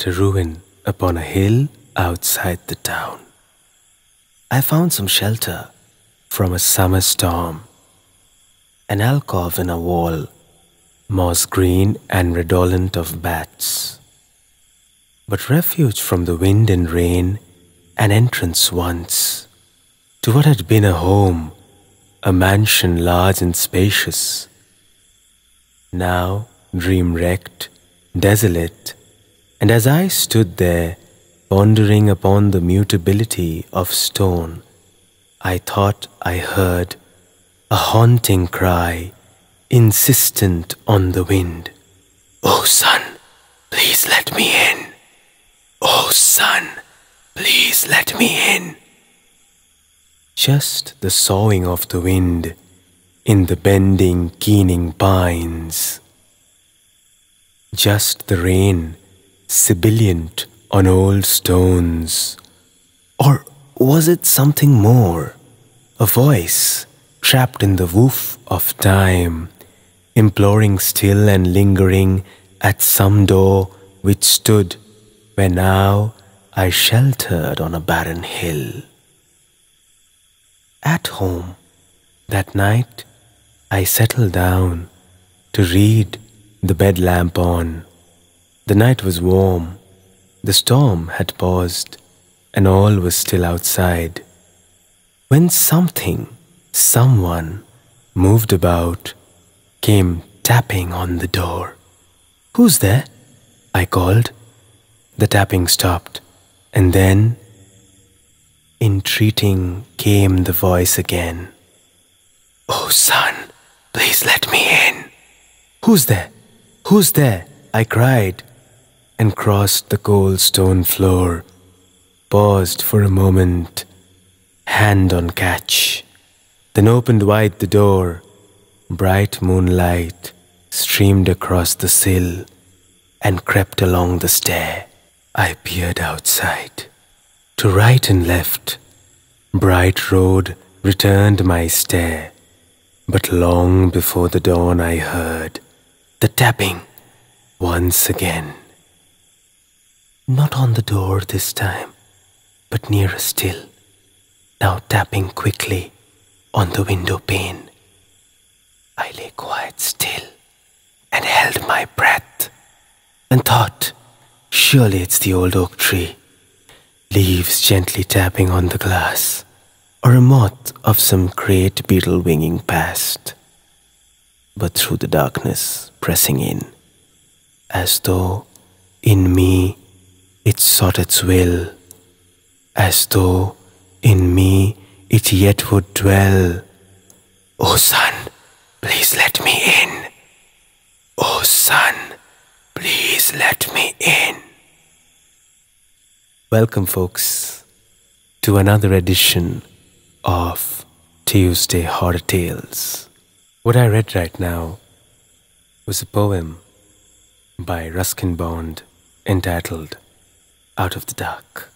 at a ruin upon a hill outside the town. I found some shelter from a summer storm, an alcove in a wall, moss green and redolent of bats, but refuge from the wind and rain, an entrance once to what had been a home, a mansion large and spacious, now dream-wrecked, desolate. And as I stood there, pondering upon the mutability of stone, I thought I heard a haunting cry, insistent on the wind. "Oh sun, please let me in. Oh sun, please let me in." Just the soughing of the wind in the bending, keening pines. Just the rain, sibilant on old stones. Or was it something more? A voice trapped in the woof of time, imploring still and lingering at some door which stood where now I sheltered on a barren hill. At home, that night, I settled down to read, the bed lamp on. The night was warm, the storm had paused, and all was still outside, when something, someone, moved about, came tapping on the door. "Who's there?" I called. The tapping stopped, and then, entreating, came the voice again. "Oh son, please let me in." "Who's there? Who's there?" I cried, and crossed the cold stone floor, paused for a moment, hand on catch, then opened wide the door. Bright moonlight streamed across the sill and crept along the stair. I peered outside. To right and left, bright road returned my stare, but long before the dawn I heard the tapping once again. Not on the door this time, but nearer still, now tapping quickly on the window pane. I lay quite still and held my breath and thought, surely it's the old oak tree, leaves gently tapping on the glass, or a moth of some great beetle winging past. But through the darkness pressing in, as though in me it sought its will, as though in me it yet would dwell. "Oh sun, please let me in. Oh sun, please let me in." Welcome folks to another edition of Tuesday Horror Tales. What I read right now was a poem by Ruskin Bond entitled Out of the Dark.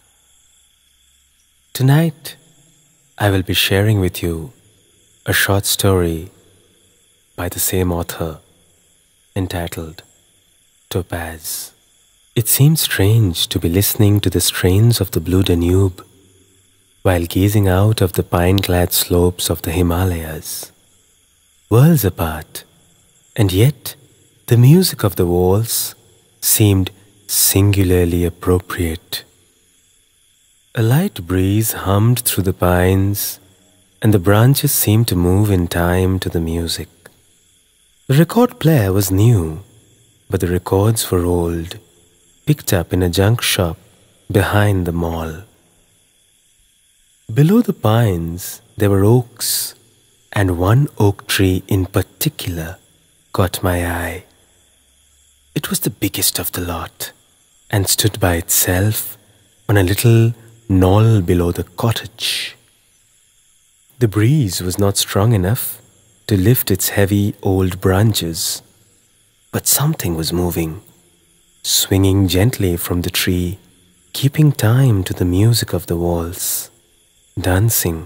Tonight I will be sharing with you a short story by the same author entitled Topaz. It seems strange to be listening to the strains of the blue Danube while gazing out of the pine-clad slopes of the Himalayas. Worlds apart, and yet the music of the waltz seemed singularly appropriate. A light breeze hummed through the pines, and the branches seemed to move in time to the music. The record player was new, but the records were old, picked up in a junk shop behind the mall. Below the pines there were oaks, and one oak tree in particular caught my eye. It was the biggest of the lot, and stood by itself on a little knoll below the cottage. The breeze was not strong enough to lift its heavy old branches, but something was moving, swinging gently from the tree, keeping time to the music of the waltz, dancing.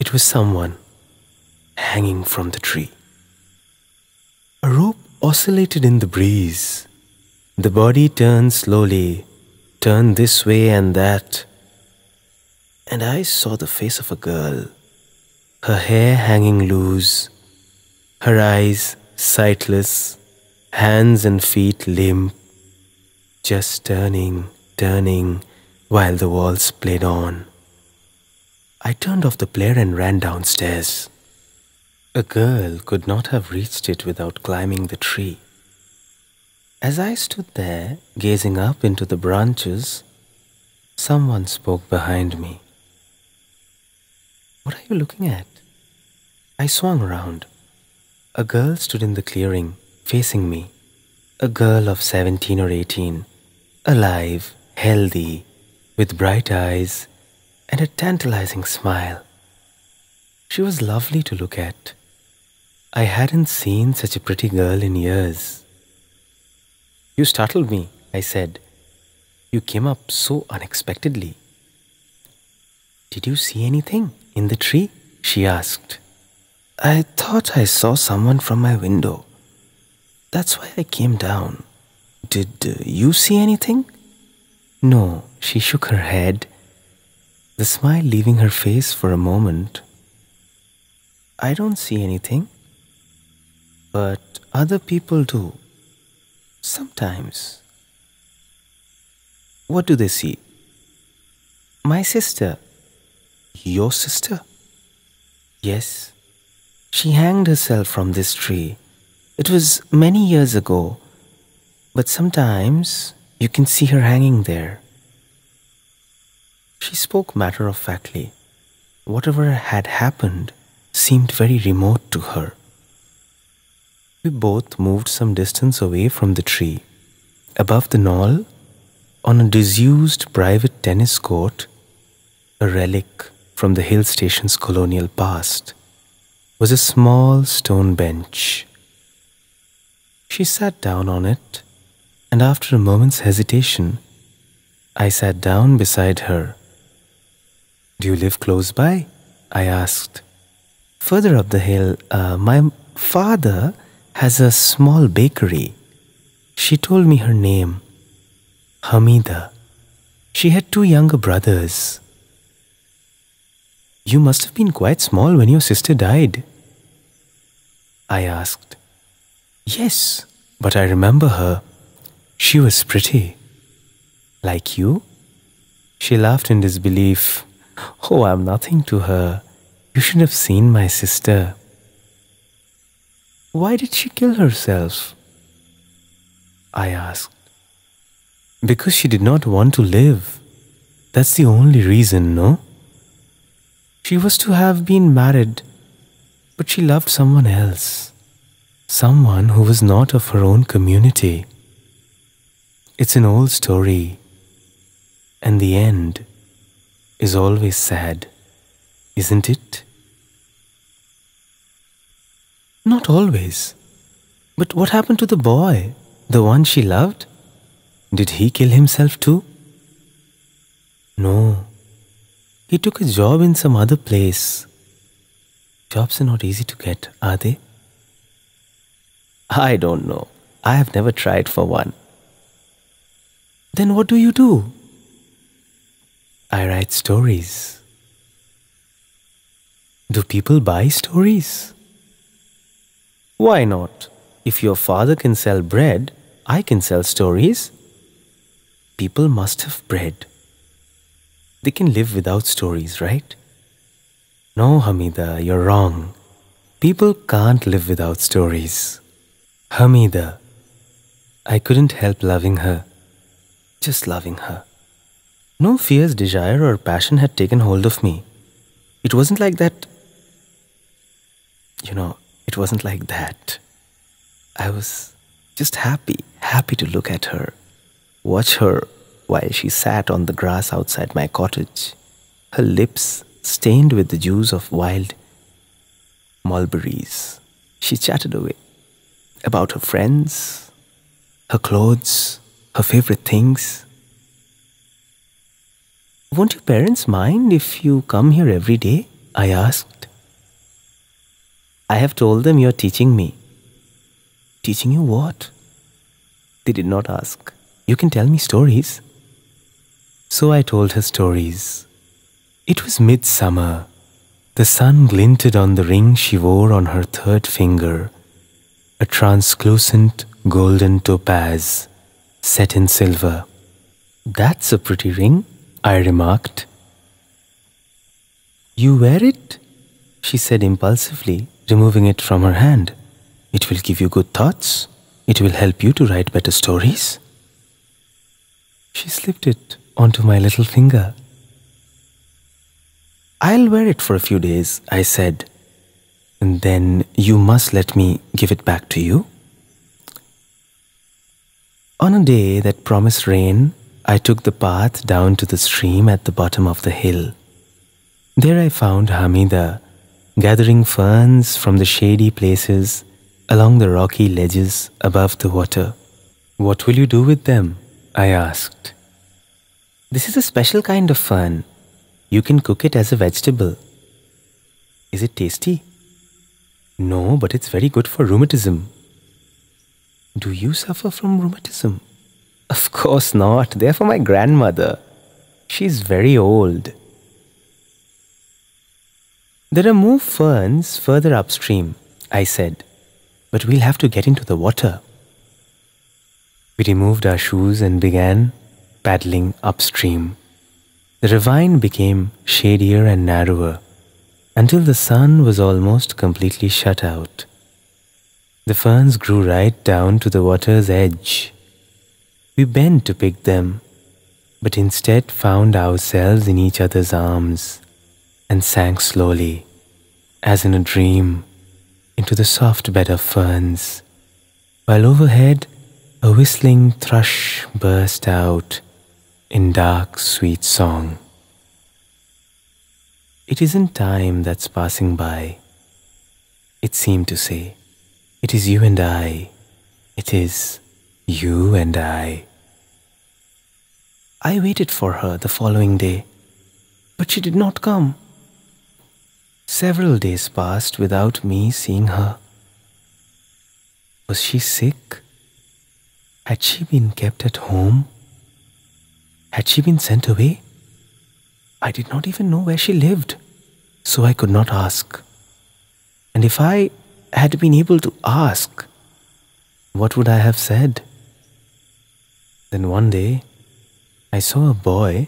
It was someone hanging from the tree. A rope oscillated in the breeze, The body turned slowly, turned this way and that, and I saw the face of a girl, her hair hanging loose, her eyes sightless, hands and feet limp, just turning, while the waltz played on. I turned off the player and ran downstairs. A girl could not have reached it without climbing the tree. As I stood there, gazing up into the branches, someone spoke behind me. "What are you looking at?" I swung around. A girl stood in the clearing, facing me. A girl of 17 or 18, alive, healthy, with bright eyes and a tantalizing smile. She was lovely to look at. I hadn't seen such a pretty girl in years. "You startled me," I said. "You came up so unexpectedly." "Did you see anything in the tree?" she asked. "I thought I saw someone from my window. That's why I came down. Did you see anything?" "No," she shook her head, the smile leaving her face for a moment. "I don't see anything, but other people do. Sometimes." "What do they see?" "My sister." "Your sister?" "Yes. She hanged herself from this tree. It was many years ago, but sometimes you can see her hanging there." She spoke matter-of-factly. Whatever had happened seemed very remote to her. We both moved some distance away from the tree. Above the knoll, on a disused private tennis court, a relic from the hill station's colonial past, was a small stone bench. She sat down on it, and after a moment's hesitation, I sat down beside her. "Do you live close by?" I asked. "Further up the hill, my father has a small bakery." She told me her name, Hamida. She had 2 younger brothers. "You must have been quite small when your sister died," I asked. "Yes, but I remember her. She was pretty." "Like you?" She laughed in disbelief. "Oh, I'm nothing to her. You should have seen my sister." "Why did she kill herself?" I asked. "Because she did not want to live. That's the only reason, no? She was to have been married, but she loved someone else. Someone who was not of her own community. It's an old story, and the end is always sad, isn't it?" "Not always. But what happened to the boy, the one she loved? Did he kill himself too?" "No. He took a job in some other place. Jobs are not easy to get, are they?" "I don't know. I have never tried for one." "Then what do you do?" "I write stories." "Do people buy stories?" "Why not? If your father can sell bread, I can sell stories." "People must have bread. They can live without stories, right?" "No, Hamida, you're wrong. People can't live without stories." Hamida. I couldn't help loving her. Just loving her. No fierce desire or passion had taken hold of me. It wasn't like that. It wasn't like that. I was just happy to look at her, watch her while she sat on the grass outside my cottage, her lips stained with the juice of wild mulberries. She chatted away about her friends, her clothes, her favorite things. "Won't your parents mind if you come here every day?" I asked. "I have told them you're teaching me." "Teaching you what?" They did not ask, "You can tell me stories." So I told her stories. It was midsummer. The sun glinted on the ring she wore on her third finger, a translucent golden topaz set in silver. "That's a pretty ring," I remarked. "You wear it?" she said impulsively, removing it from her hand. "It will give you good thoughts. It will help you to write better stories." She slipped it onto my little finger. "I'll wear it for a few days," I said, "and then you must let me give it back to you." On a day that promised rain, I took the path down to the stream at the bottom of the hill. There I found Hamida gathering ferns from the shady places along the rocky ledges above the water. "What will you do with them?" I asked. "This is a special kind of fern. You can cook it as a vegetable." "Is it tasty?" "No, but it's very good for rheumatism." "Do you suffer from rheumatism?" "Of course not. They're for my grandmother. She's very old." "There are more ferns further upstream," I said, "but we'll have to get into the water." We removed our shoes and began paddling upstream. The ravine became shadier and narrower until the sun was almost completely shut out. The ferns grew right down to the water's edge. We bent to pick them, but instead found ourselves in each other's arms and sank slowly, as in a dream, into the soft bed of ferns, while overhead a whistling thrush burst out in dark, sweet song. "It isn't time that's passing by," it seemed to say. "It is you and I. It is you and I." I waited for her the following day, but she did not come. Several days passed without me seeing her. Was she sick? Had she been kept at home? Had she been sent away? I did not even know where she lived, so I could not ask. And if I had been able to ask, what would I have said? Then one day, I saw a boy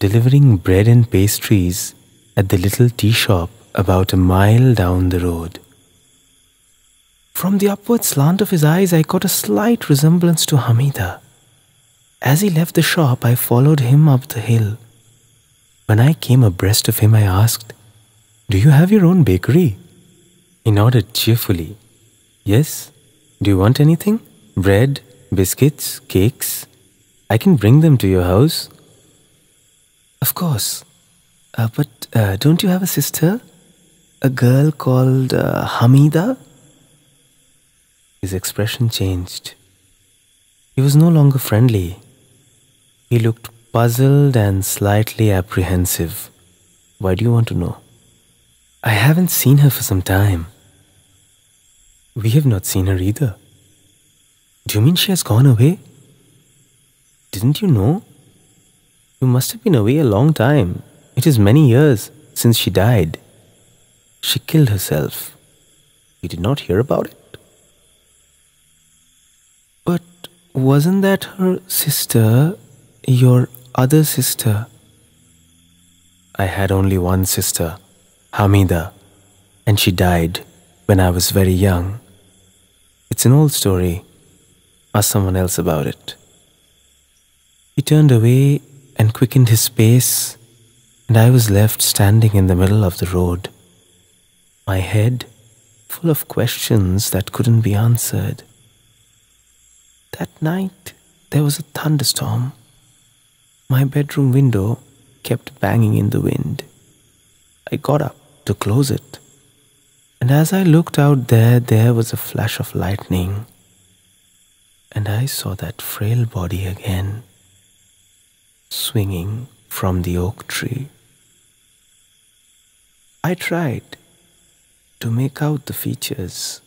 delivering bread and pastries at the little tea shop about a mile down the road. From the upward slant of his eyes, I caught a slight resemblance to Hamida. As he left the shop, I followed him up the hill. When I came abreast of him, I asked, "Do you have your own bakery?" He nodded cheerfully. "Yes. Do you want anything? Bread, biscuits, cakes? I can bring them to your house." "Of course. But don't you have a sister? A girl called Hamida?" His expression changed. He was no longer friendly. He looked puzzled and slightly apprehensive. "Why do you want to know?" "I haven't seen her for some time." "We have not seen her either." "Do you mean she has gone away?" "Didn't you know? You must have been away a long time. It is many years since she died. She killed herself. You did not hear about it?" "But wasn't that her sister, your other sister?" "I had only one sister, Hamida, and she died when I was very young. It's an old story. Ask someone else about it." He turned away and quickened his pace, and I was left standing in the middle of the road, my head full of questions that couldn't be answered. That night, there was a thunderstorm. My bedroom window kept banging in the wind. I got up to close it, and as I looked out there was a flash of lightning, and I saw that frail body again, swinging from the oak tree. I tried to make out the features,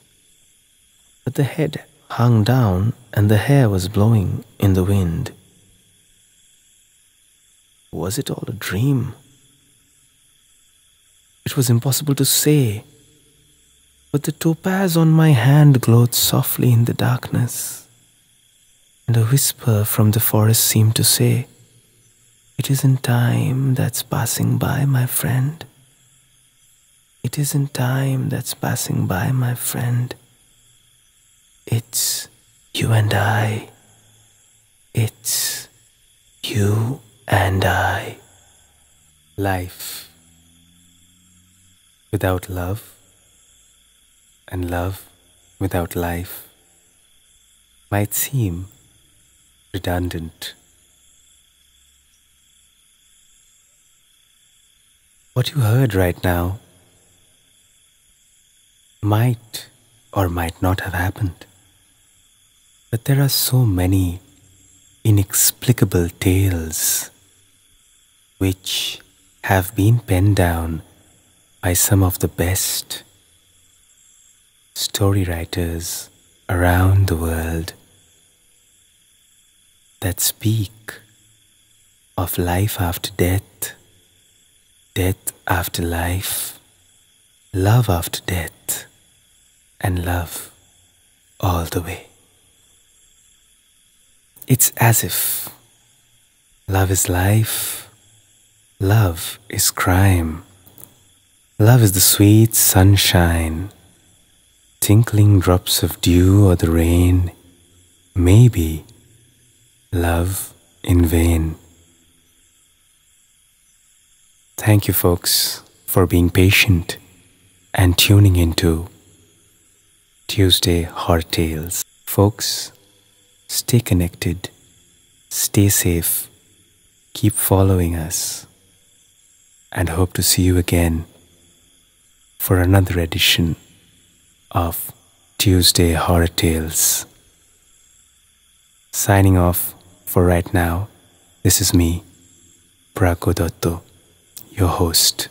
but the head hung down and the hair was blowing in the wind. Was it all a dream? It was impossible to say, but the topaz on my hand glowed softly in the darkness, and a whisper from the forest seemed to say, "It isn't time that's passing by, my friend. It isn't time that's passing by, my friend. It's you and I. It's you and I." Life without love and love without life might seem redundant. What you heard right now might or might not have happened, but there are so many inexplicable tales which have been penned down by some of the best story writers around the world that speak of life after death, death after life, love after death, and love all the way. It's as if love is life, love is crime, love is the sweet sunshine, tinkling drops of dew or the rain, maybe love in vain. Thank you, folks, for being patient and tuning into Tuesday Horror Tales. Folks, stay connected, stay safe, keep following us, and hope to see you again for another edition of Tuesday Horror Tales. Signing off for right now, this is me, Prajna, your host.